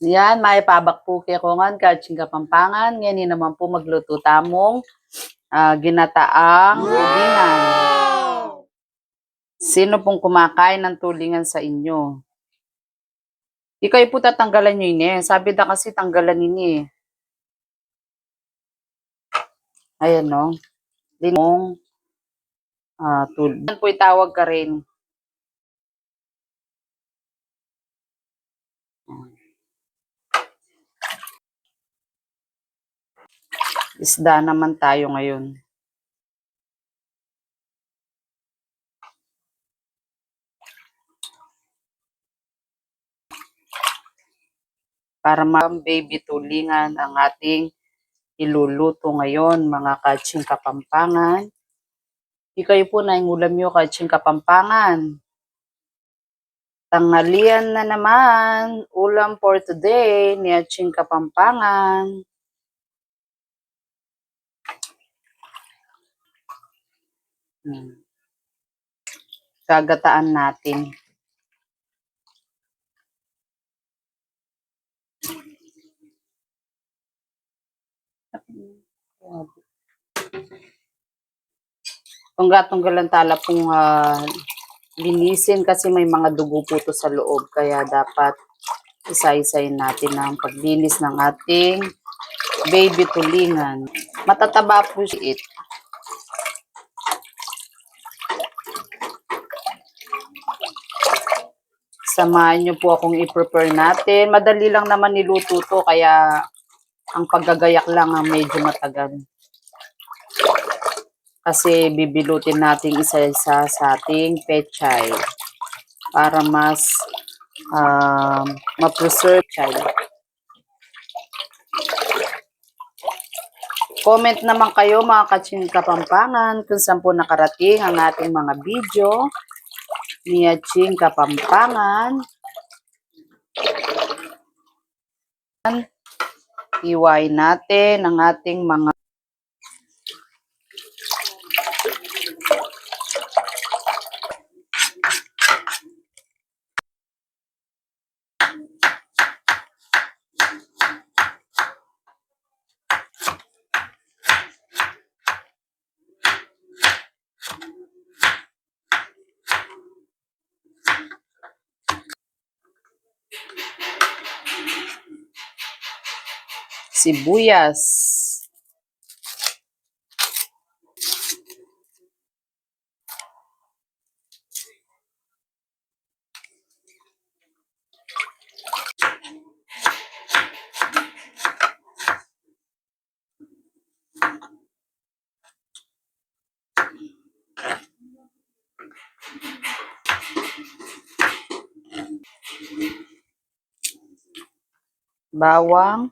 Yan, maipabak po kay Kongan, Kaching Kapampangan. Ngayon naman po magluto tamong ginataang tulingan. Sino pong kumakain ng tulingan sa inyo? Ikaw po tatanggalan nyo ini. Sabi na kasi tanggalan ini. Ayan no. Linong tulingan po itawag ka rin. Isda naman tayo ngayon. Para baby tulingan ang ating iluluto ngayon, mga Kaching Kapampangan. Ikaw po na yung ulam nyo, Kaching Kapampangan. Tanghalian na naman, ulam for today ni Kaching Kapampangan. Gagataan natin. Tungga-tunggalan tala pong linisin kasi may mga dugo po to sa loob. Kaya dapat isa-isayin natin ang paglinis ng ating baby tulingan. Matataba po siya. Samahan niyo po akong i-prepare natin. Madali lang naman niluto to, kaya ang paggagayak lang ang medyo matagal. Kasi bibilutin natin isa-isa sa ating pechay para mas ma-preserve chay. Comment naman kayo mga Kaching Kapampangan kung saan po nakarating ang ating mga video ni Kaching Kapampangan. Iwain natin ang ating mga sibuyas. Bawang.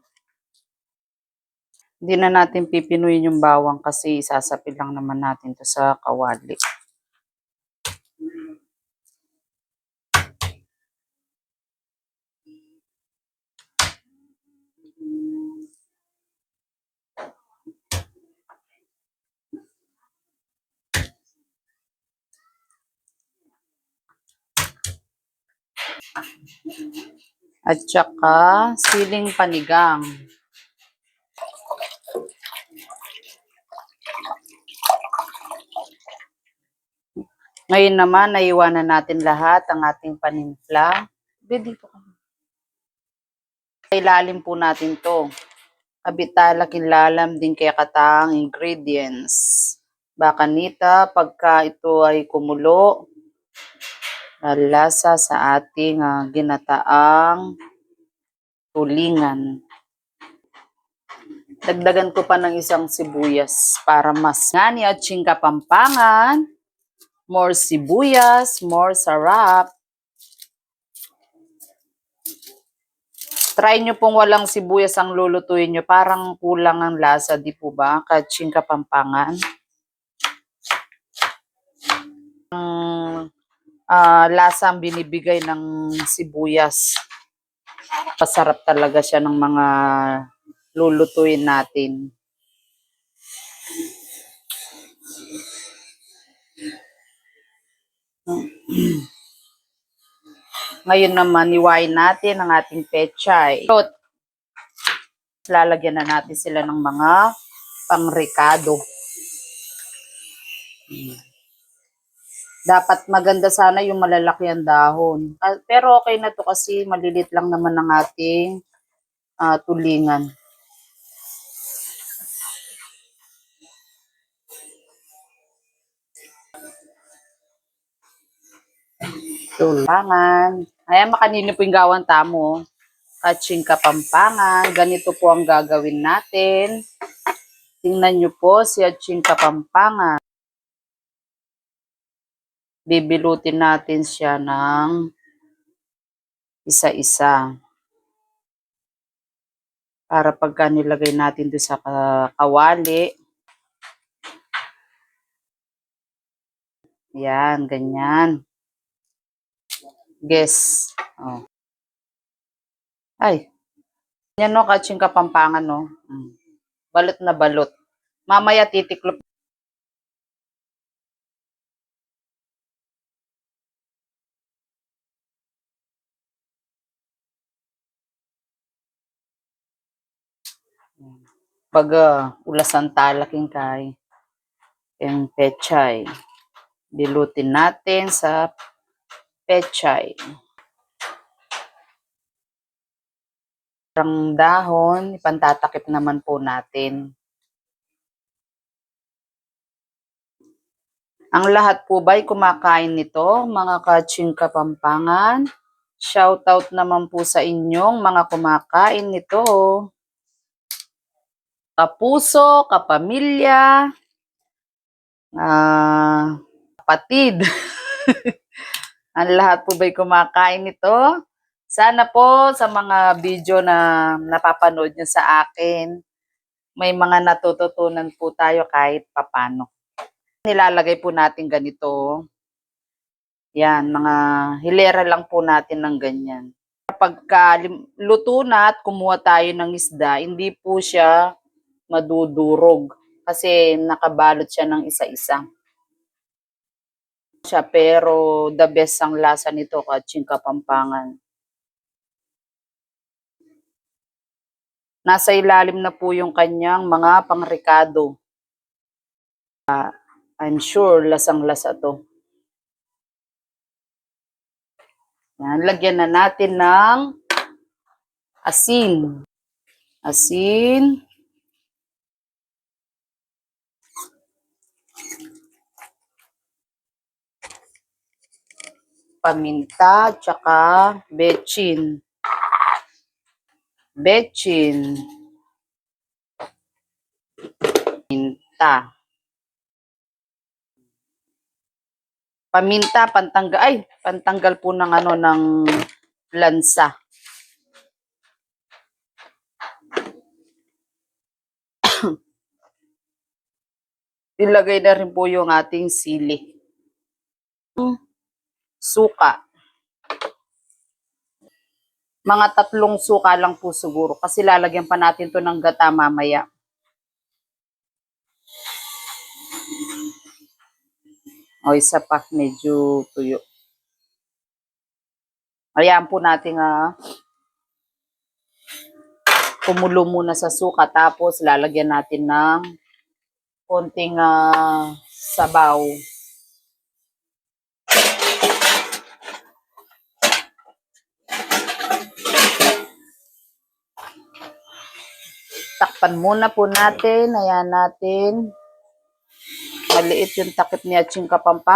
Hindi na natin pipinuin yung bawang kasi isasapid lang naman natin to sa kawali. At saka siling panigang. Ngayon naman, naiwanan natin lahat ang ating panimpla. Dito. Ilalim po natin to. Kabitala kinlalam din kaya katang ingredients. Bakanita, pagka ito ay kumulo, lasa sa ating ginataang tulingan. Dagdagan ko pa ng isang sibuyas para mas ngani at Kaching Kapampangan. More sibuyas, more sarap. Try nyo pong walang sibuyas ang lulutuin nyo. Parang kulang ang lasa, di po ba? Kaching Kapampangan. Lasa ang binibigay ng sibuyas. Pasarap talaga siya ng mga lulutuin natin. Ngayon naman, iwain natin ang ating pechay. Lalagyan na natin sila ng mga pangrekado. Dapat maganda sana yung malalaki ang dahon. Pero okay na to kasi malilit lang naman ang ating tulingan. Tulangan. Ayan, makanino po yung gawan tamo. Kaching Kapampangan. Ganito po ang gagawin natin. Tingnan nyo po si Aching Kapampangan. Bibilutin natin siya ng isa-isa. Para pagka nilagay natin doon sa kawali. Yan, ganyan. Guess. Oh. Ay. Yan no, Kaching Kapampangan no. Balot na balot. Mamaya titiklop. Pag ulasan talaking kay yung pechay. Dilutin natin sa pechay. Ang dahon, ipantatakip naman po natin. Ang lahat po ba'y kumakain nito, mga Kaching Kapampangan? Shoutout naman po sa inyong mga kumakain nito. Kapuso, kapamilya, kapatid. Ang lahat po ba'y kumakain nito? Sana po sa mga video na napapanood nyo sa akin, may mga natututunan po tayo kahit papano. Nilalagay po natin ganito. Yan, mga hilera lang po natin ng ganyan. Kapag luto na at kumuha tayo ng isda, hindi po siya madudurog kasi nakabalot siya ng isa-isa. Pero the best ang lasa nito, Kaching Kapampangan. Nasa ilalim na po yung kanyang mga pangrekado. I'm sure lasang-lasa to. Yan, lagyan na natin ng asin. Asin. Paminta, tsaka bechin. Bechin. Paminta. Paminta, pantanggal po ng ng lansa. Ilagay na rin po yung ating sili. Suka. Mga 3 suka lang po siguro kasi lalagyan pa natin to ng gata mamaya. O isa pa, medyo tuyo. Ayan po natin kumulo muna sa suka tapos lalagyan natin ng konting sabaw. Takpan muna po natin. Ayan natin. Maliit yung takip ni Aching Kapampangan.